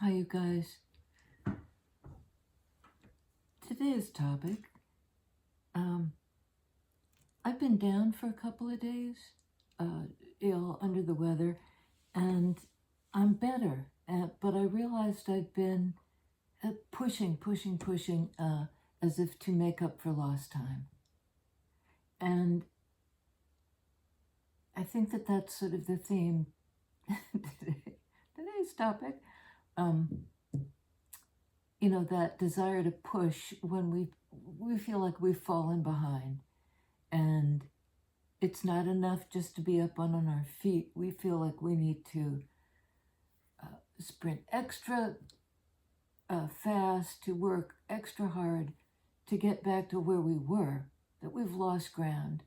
Hi, you guys. Today's topic, I've been down for a couple of days, ill, under the weather, and I'm better. But I realized I'd been pushing, as if to make up for lost time. And I think that that's sort of the theme today's topic. You know, that desire to push when we feel like we've fallen behind, and it's not enough just to be up on our feet. We feel like we need to sprint extra fast, to work extra hard to get back to where we were, that we've lost ground.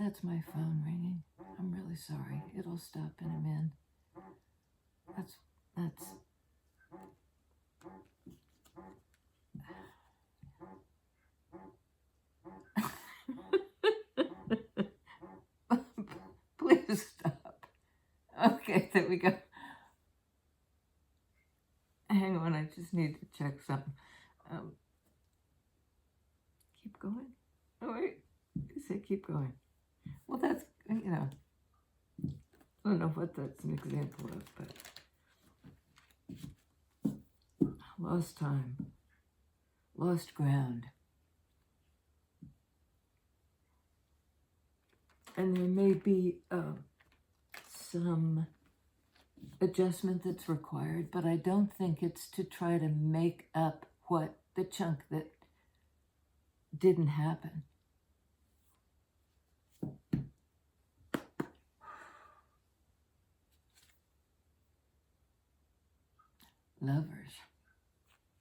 That's my phone ringing. I'm really sorry. It'll stop in a minute. That's Please stop. Okay, there we go. Hang on, I just need to check something. Keep going. Oh, wait. You say keep going. Well, that's, you know, I don't know what that's an example of, but lost time, lost ground. And there may be some adjustment that's required, but I don't think it's to try to make up what the chunk that didn't happen. Lovers,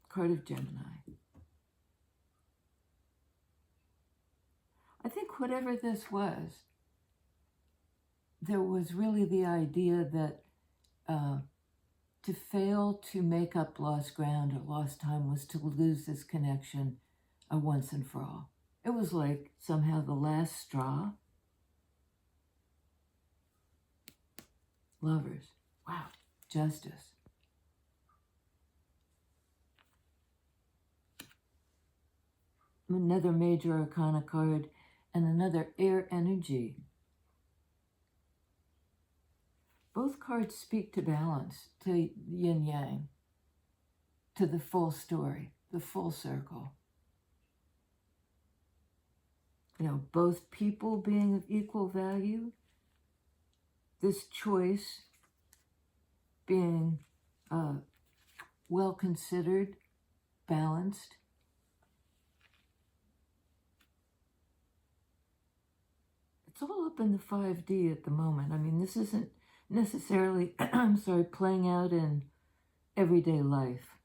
card of Gemini. I think whatever this was, there was really the idea that to fail to make up lost ground or lost time was to lose this connection once and for all. It was like somehow the last straw. Lovers. Wow. Justice. Another major arcana card and another air energy. Both cards speak to balance, to yin yang, to the full story, the full circle. You know, both people being of equal value, this choice being well considered, balanced. It's all up in the 5D at the moment. I mean, this isn't necessarily, playing out in everyday life.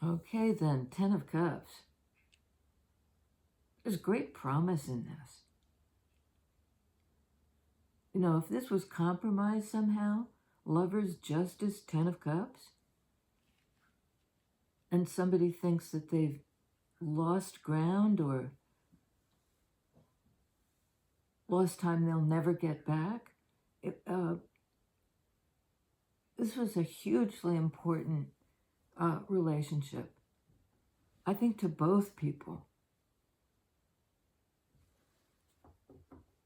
Okay, then, 10 of Cups. There's great promise in this. You know, if this was compromised somehow, Lovers, Justice, 10 of Cups, and somebody thinks that they've lost ground or lost time they'll never get back, this was a hugely important relationship, I think, to both people.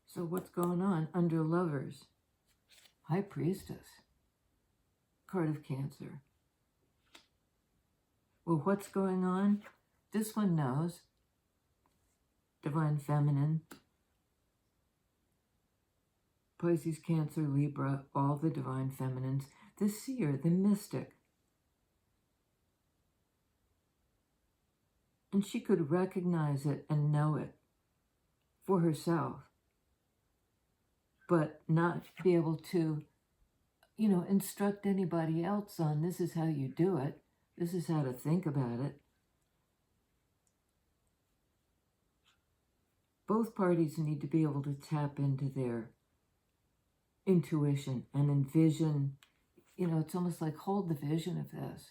So what's going on under Lovers? High Priestess, card of Cancer. Well, what's going on? This one knows. Divine Feminine, Pisces, Cancer, Libra, all the Divine Feminines. The seer, the mystic. And she could recognize it and know it for herself, but not be able to, you know, instruct anybody else on this is how you do it. This is how to think about it. Both parties need to be able to tap into their intuition and envision. You know, it's almost like hold the vision of this.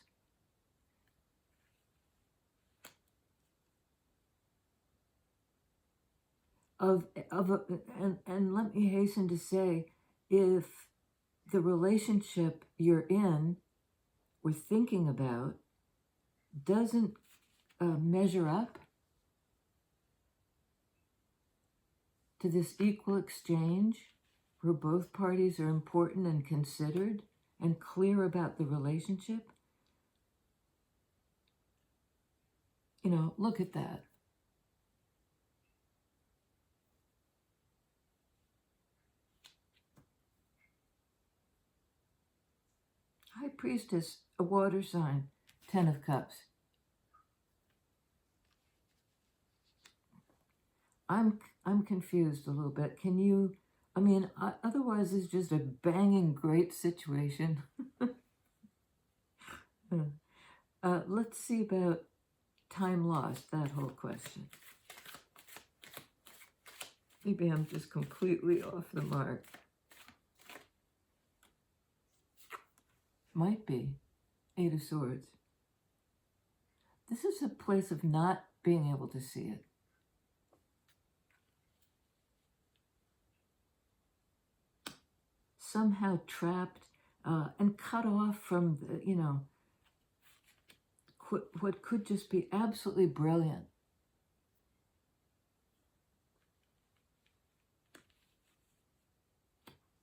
and let me hasten to say, if the relationship you're in or thinking about doesn't measure up to this equal exchange where both parties are important and considered and clear about the relationship, look at that. High Priestess, a water sign, 10 of Cups. I'm confused a little bit. Can you, otherwise it's just a banging great situation. Let's see about time lost, that whole question. Maybe I'm just completely off the mark. Might be. 8 of Swords. This is a place of not being able to see it. Somehow trapped and cut off from the, what could just be absolutely brilliant.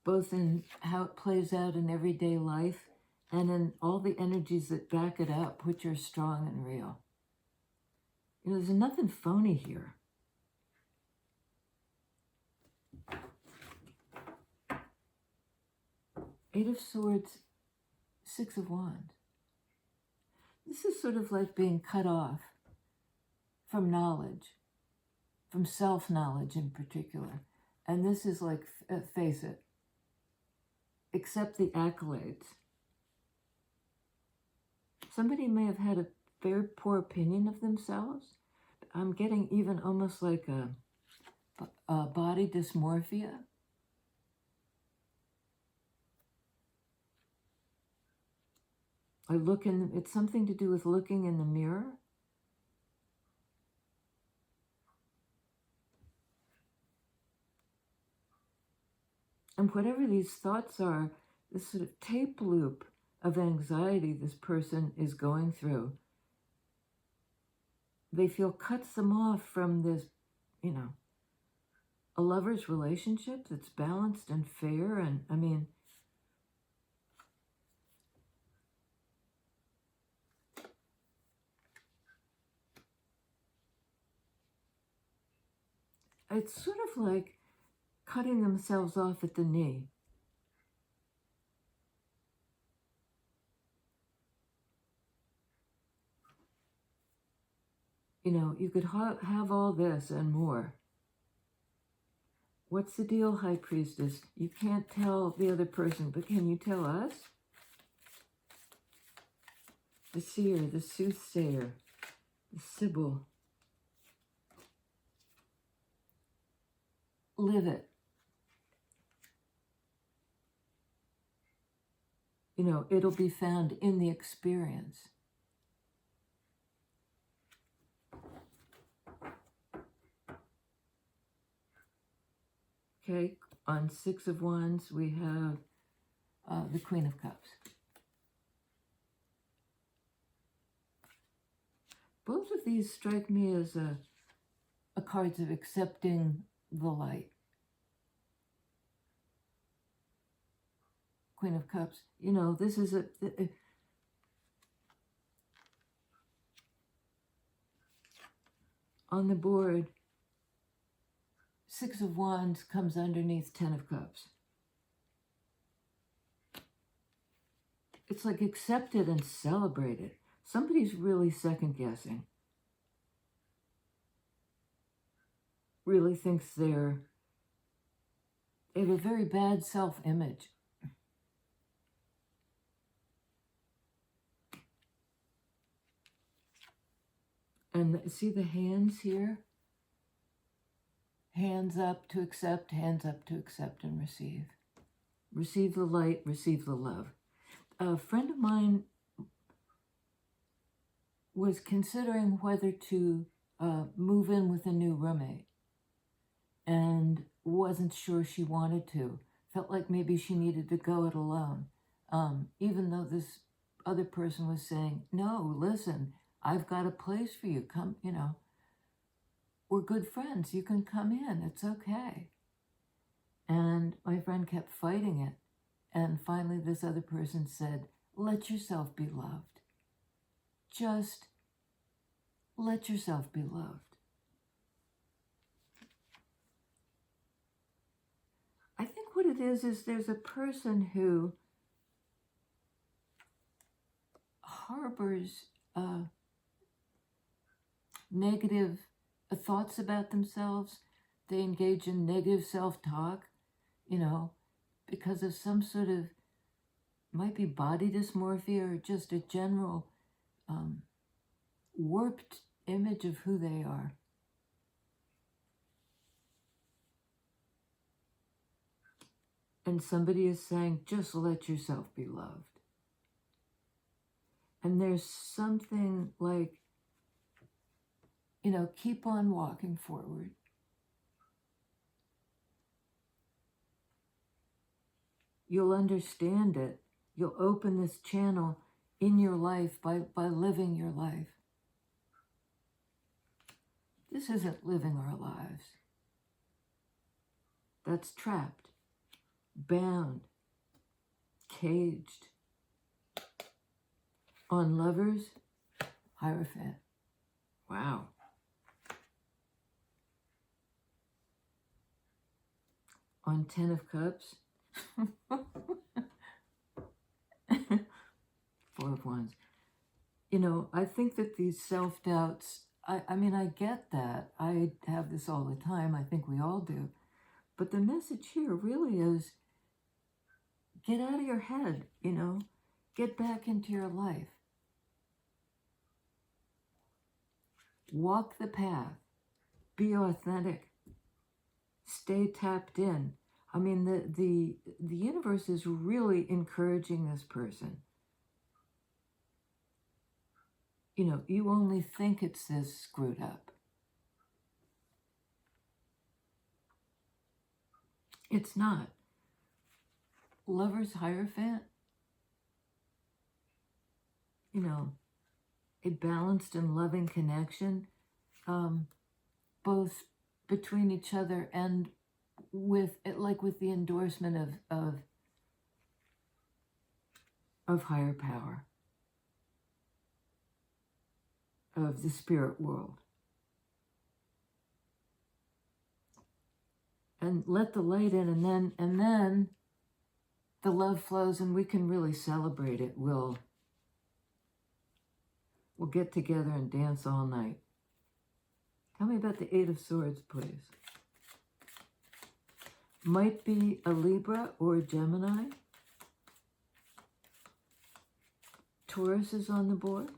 Both in how it plays out in everyday life and in all the energies that back it up, which are strong and real. There's nothing phony here. Eight of Swords, 6 of Wands. This is sort of like being cut off from knowledge, from self-knowledge in particular. And this is like, face it, accept the accolades. Somebody may have had a very poor opinion of themselves. I'm getting even almost like a body dysmorphia. It's something to do with looking in the mirror. And whatever these thoughts are, this sort of tape loop of anxiety this person is going through, they feel cuts them off from this, a lover's relationship that's balanced and fair. And it's sort of like cutting themselves off at the knee. You could have all this and more. What's the deal, High Priestess? You can't tell the other person, but can you tell us? The seer, the soothsayer, the Sibyl. Live it. It'll be found in the experience. Okay, on 6 of Wands, we have the Queen of Cups. Both of these strike me as a cards of accepting the light. Queen of Cups, this is on the board, 6 of Wands comes underneath 10 of Cups. It's like accept it and celebrate it. Somebody's really second guessing. Really thinks they have a very bad self-image. And see the hands here? Hands up to accept, hands up to accept and receive. Receive the light, receive the love. A friend of mine was considering whether to move in with a new roommate. and wasn't sure she wanted to. Felt like maybe she needed to go it alone. Even though this other person was saying, no, listen, I've got a place for you. Come, we're good friends. You can come in. It's okay. And my friend kept fighting it. And finally, this other person said, let yourself be loved. Just let yourself be loved. I think what it is there's a person who harbors negative thoughts about themselves. They engage in negative self-talk, because of some sort of, might be body dysmorphia or just a general warped image of who they are. And somebody is saying, just let yourself be loved. And there's something like, keep on walking forward. You'll understand it. You'll open this channel in your life by living your life. This isn't living our lives. That's trapped, bound, caged. On Lovers, Hierophant. Wow. On Ten of Cups, Four of Wands. I think that these self-doubts, I mean, I get that. I have this all the time. I think we all do. But the message here really is, get out of your head, get back into your life. Walk the path. Be authentic. Stay tapped in. I mean, the universe is really encouraging this person. You only think it's this screwed up. It's not. Lovers, Hierophant, a balanced and loving connection, both between each other and with the endorsement of higher power, of the spirit world. And let the light in, and then the love flows, and we can really celebrate it. We'll get together and dance all night. Tell me about the Eight of Swords, please. Might be a Libra or a Gemini. Taurus is on the board.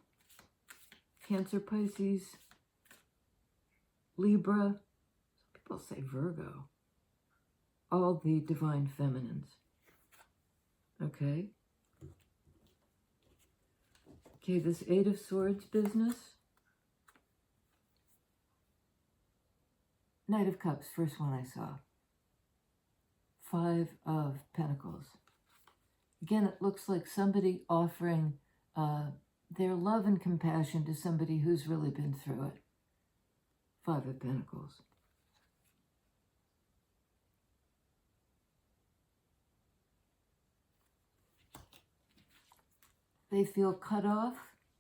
Cancer, Pisces, Libra. Some people say Virgo. All the divine feminines. Okay. Okay, this Eight of Swords business. Knight of Cups, first one I saw. Five of Pentacles. Again, it looks like somebody offering their love and compassion to somebody who's really been through it. Five of Pentacles. They feel cut off,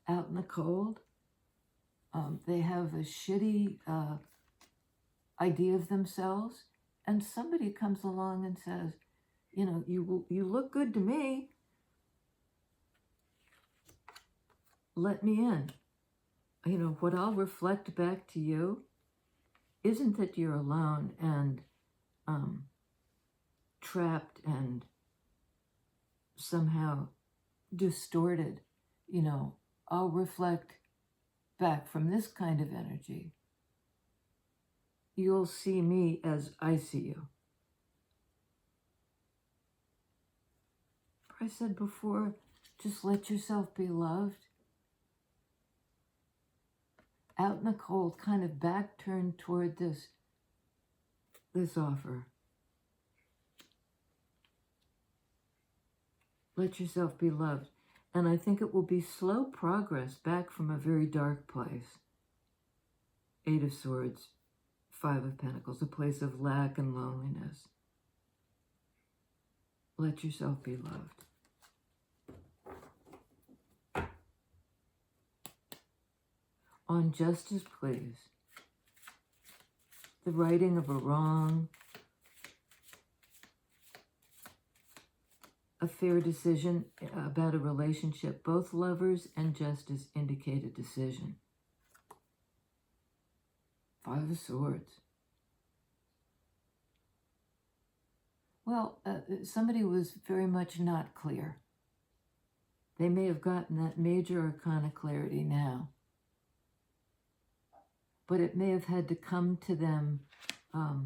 out in the cold. They have a shitty idea of themselves. And somebody comes along and says, you look good to me. Let me in. What I'll reflect back to you isn't that you're alone and trapped and somehow distorted. I'll reflect back from this kind of energy. You'll see me as I see you. I said before, just let yourself be loved. Out in the cold, kind of back turned toward this this offer. Let yourself be loved. And I think it will be slow progress back from a very dark place. 8 of Swords, 5 of Pentacles, a place of lack and loneliness. Let yourself be loved. On justice, please. The righting of a wrong, a fair decision about a relationship. Both lovers and justice indicate a decision. 5 of Swords. Well, somebody was very much not clear. They may have gotten that major arcana clarity now, but it may have had to come to them. I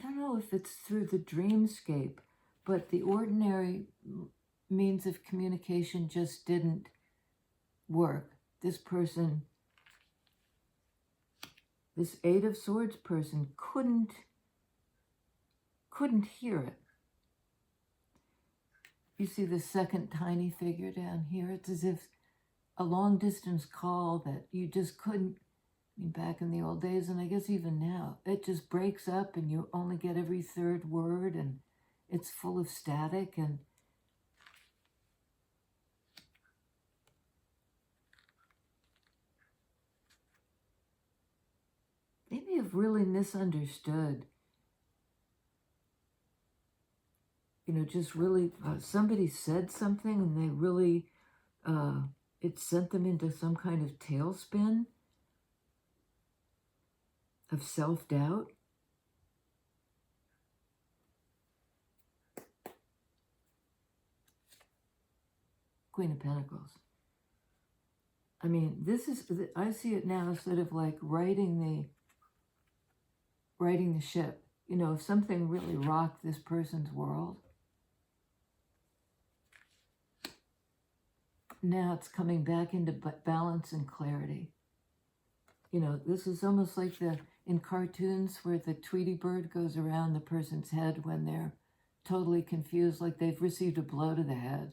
don't know if it's through the dreamscape, but the ordinary means of communication just didn't work. This person, this 8 of Swords person couldn't hear it. You see the second tiny figure down here? It's as if a long distance call that you just couldn't. I mean, back in the old days, and I guess even now, it just breaks up and you only get every third word and it's full of static. And they may have really misunderstood. You know, just really, somebody said something and they really, it sent them into some kind of tailspin of self-doubt. Queen of Pentacles. I mean, this is, I see it now sort of like righting the ship. You know, if something really rocked this person's world, now it's coming back into balance and clarity. You know, this is almost like in cartoons where the Tweety bird goes around the person's head when they're totally confused, like they've received a blow to the head.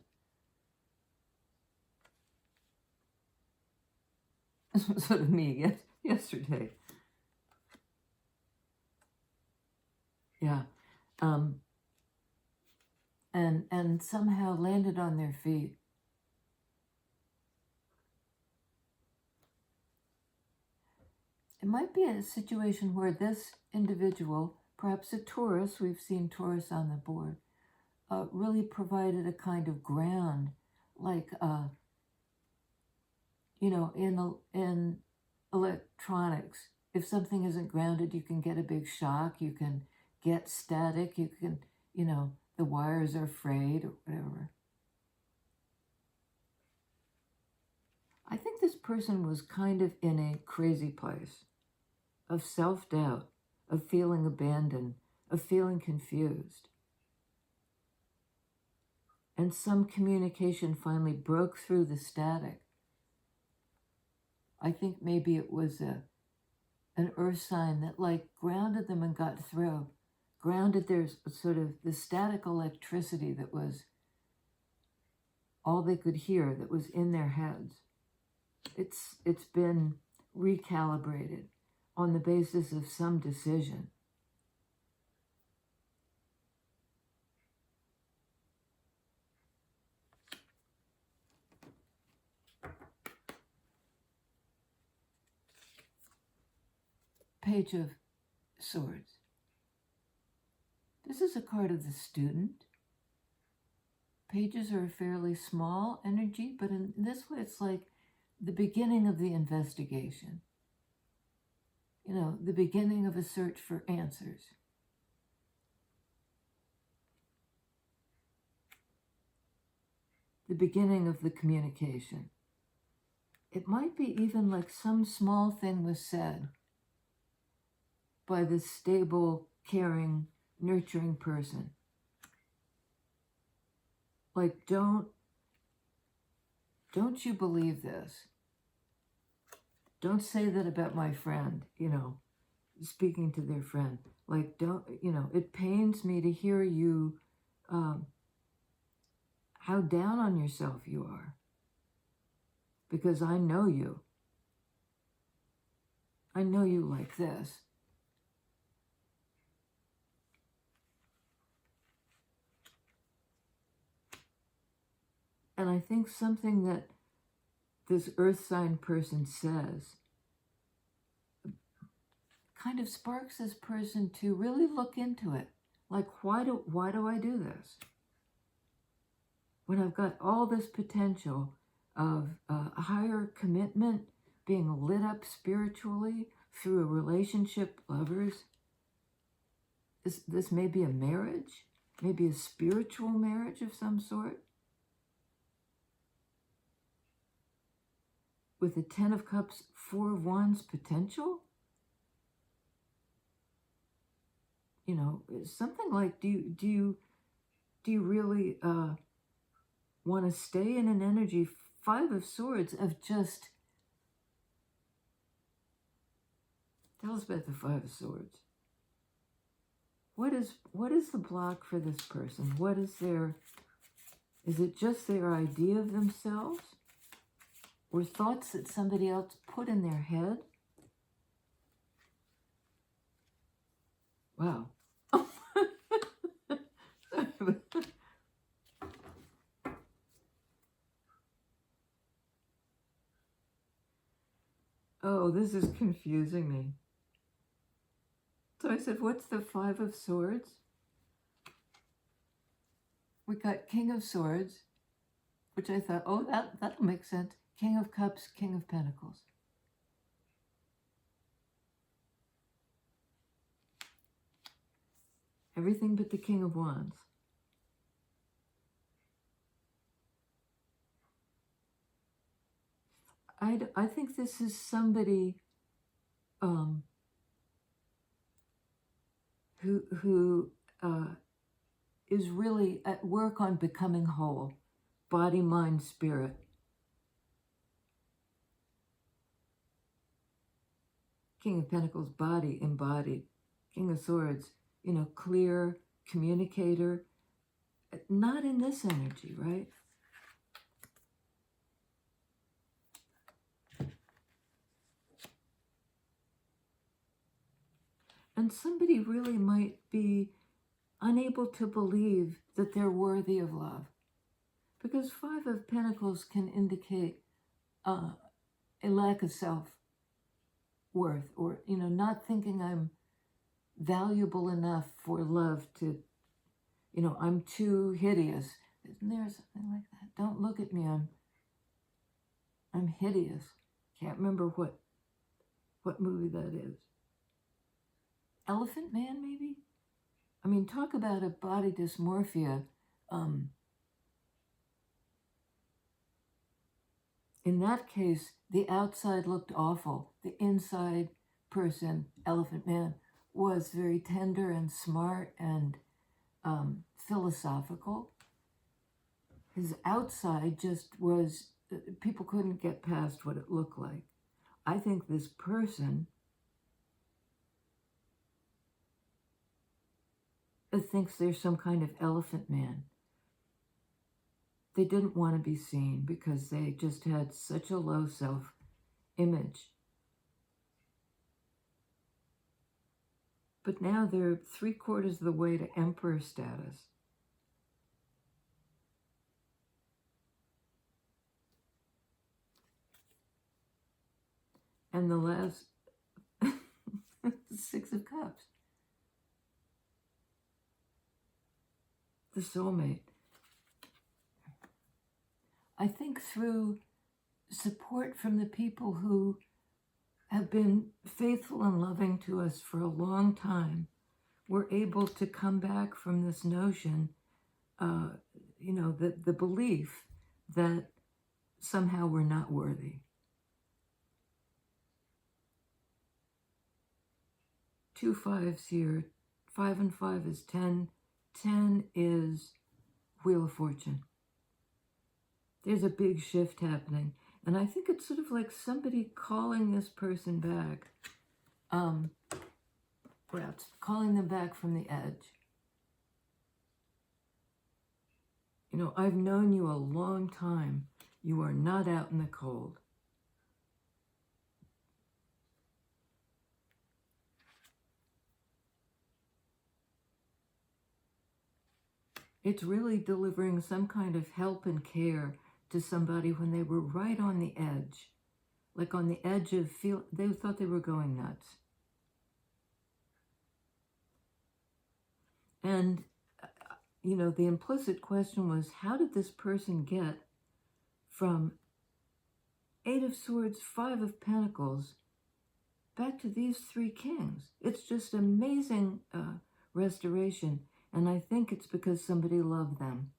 This was sort of me yesterday. Yeah. And somehow landed on their feet. It might be a situation where this individual, perhaps a Taurus, we've seen Taurus on the board, really provided a kind of ground, like, you know, in electronics, if something isn't grounded, you can get a big shock, you can get static, you can, you know, the wires are frayed or whatever. I think this person was kind of in a crazy place of self-doubt, of feeling abandoned, of feeling confused. And some communication finally broke through the static. I think maybe it was an earth sign that like grounded them and got through. Grounded their sort of the static electricity that was all they could hear, that was in their heads. It's been recalibrated on the basis of some decision. Page of Swords. This is a card of the student. Pages are a fairly small energy, but in this way it's like the beginning of the investigation. You know, the beginning of a search for answers. The beginning of the communication. It might be even like some small thing was said by this stable, caring, nurturing person. Like, don't you believe this? don't say that about my friend, you know, speaking to their friend. Like, don't, you know, it pains me to hear you, how down on yourself you are. Because I know you. I know you like this. And I think something that this earth sign person says kind of sparks this person to really look into it. Like, why do I do this? When I've got all this potential of a higher commitment, being lit up spiritually through a relationship, lovers. This may be a marriage, maybe a spiritual marriage of some sort. With the 10 of Cups, 4 of Wands potential? You know, something like, do you really want to stay in an energy, 5 of Swords, of just, tell us about the 5 of Swords. What is the block for this person? What is is it just their idea of themselves? Or thoughts that somebody else put in their head? Wow. Oh, this is confusing me. So I said, what's the 5 of Swords? We got King of Swords, which I thought, oh, that'll make sense. King of Cups, King of Pentacles. Everything but the King of Wands. I think this is somebody who is really at work on becoming whole, body, mind, spirit. King of Pentacles, body, embodied. King of Swords, you know, clear, communicator. Not in this energy, right? And somebody really might be unable to believe that they're worthy of love. Because 5 of Pentacles can indicate a lack of self-worth, or, you know, not thinking I'm valuable enough for love to, you know, I'm too hideous. Isn't there something like that? Don't look at me, I'm hideous. Can't remember what movie that is. Elephant Man, maybe? I mean, talk about a body dysmorphia. In that case, the outside looked awful. The inside person, Elephant Man, was very tender and smart and philosophical. His outside just was, people couldn't get past what it looked like. I think this person thinks there's some kind of elephant man. They didn't want to be seen because they just had such a low self-image. But now they're 3/4 of the way to Emperor status. And the last, 6 of Cups. The soulmate. I think through support from the people who have been faithful and loving to us for a long time, we're able to come back from this notion, you know, the belief that somehow we're not worthy. 2 5s here. 5 and 5 is 10. 10 is Wheel of Fortune. There's a big shift happening. And I think it's sort of like somebody calling this person back. Perhaps calling them back from the edge. You know, I've known you a long time. You are not out in the cold. It's really delivering some kind of help and care to somebody when they were right on the edge. Like on the edge of they thought they were going nuts. And, you know, the implicit question was, how did this person get from 8 of Swords, 5 of Pentacles, back to these 3 kings? It's just amazing restoration. And I think it's because somebody loved them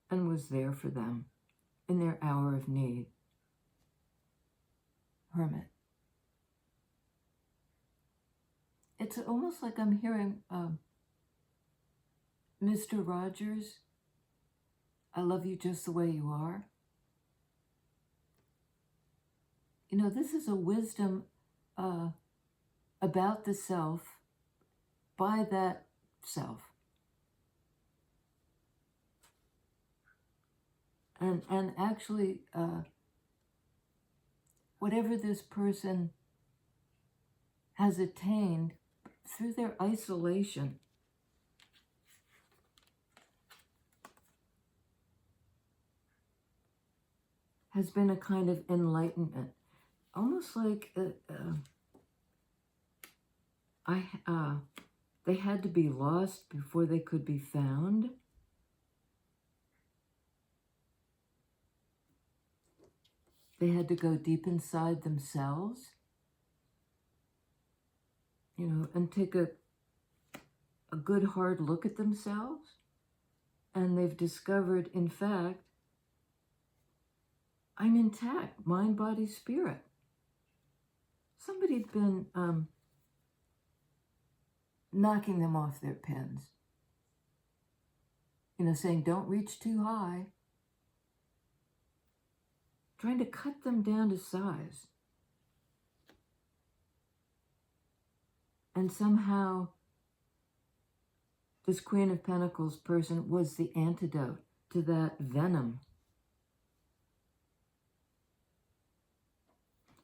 and was there for them in their hour of need. Hermit. It's almost like I'm hearing Mr. Rogers, I love you just the way you are. You know, this is a wisdom about the self by that self. And actually, whatever this person has attained through their isolation, has been a kind of enlightenment. Almost like they had to be lost before they could be found. They had to go deep inside themselves, you know, and take a good hard look at themselves. And they've discovered, in fact, I'm intact, mind, body, spirit. Somebody'd been knocking them off their pins. You know, saying, don't reach too high. Trying to cut them down to size. And somehow, this Queen of Pentacles person was the antidote to that venom.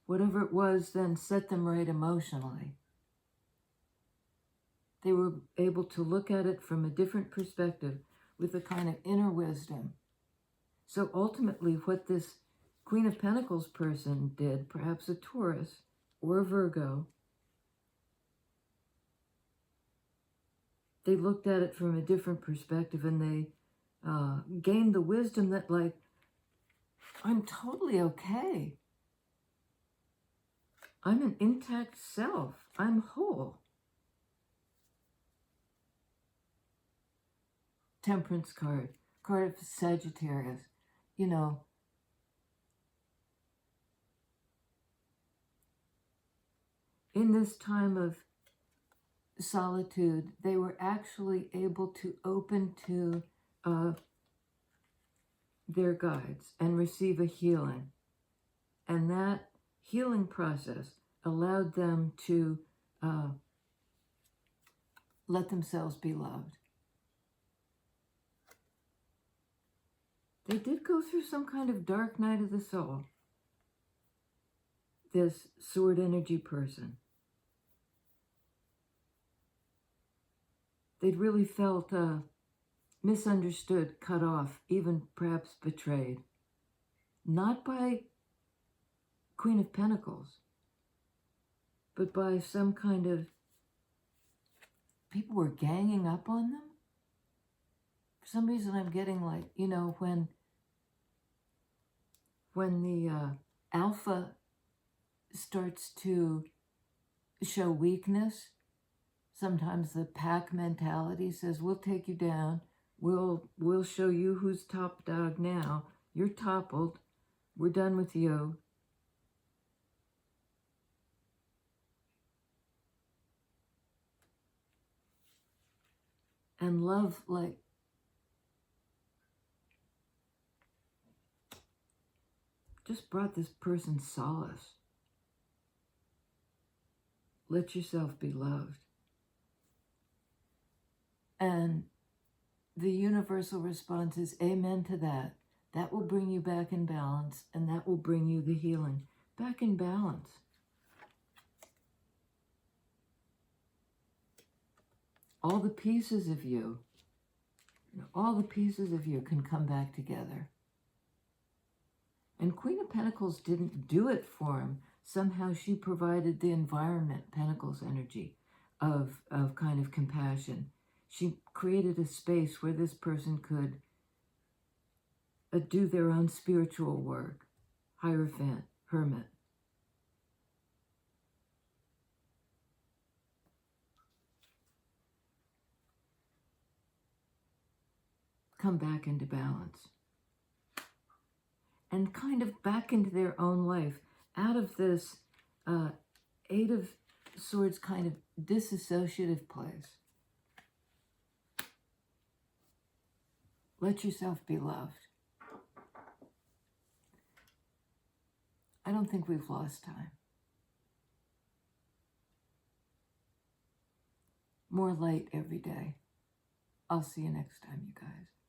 Whatever it was then set them right emotionally. They were able to look at it from a different perspective with a kind of inner wisdom. So ultimately what this Queen of Pentacles person did, perhaps a Taurus or a Virgo, they looked at it from a different perspective and they gained the wisdom that, like, I'm totally okay. I'm an intact self. I'm whole. Temperance card, card of Sagittarius. You know, in this time of solitude, they were actually able to open to their guides and receive a healing. And that healing process allowed them to let themselves be loved. They did go through some kind of dark night of the soul, this sword energy person. They'd really felt misunderstood, cut off, even perhaps betrayed. Not by Queen of Pentacles, but by some kind of, people were ganging up on them. For some reason I'm getting like, you know, when the alpha starts to show weakness, sometimes the pack mentality says, we'll take you down. We'll show you who's top dog now. You're toppled. We're done with you. And love, like, just brought this person solace. Let yourself be loved. And the universal response is amen to that. That will bring you back in balance, and that will bring you the healing. Back in balance. All the pieces of you, all the pieces of you can come back together. And Queen of Pentacles didn't do it for him. Somehow she provided the environment, Pentacles energy, of kind of compassion. She created a space where this person could do their own spiritual work. Hierophant, hermit. Come back into balance. And kind of back into their own life. Out of this Eight of Swords kind of disassociative place. Let yourself be loved. I don't think we've lost time. More light every day. I'll see you next time, you guys.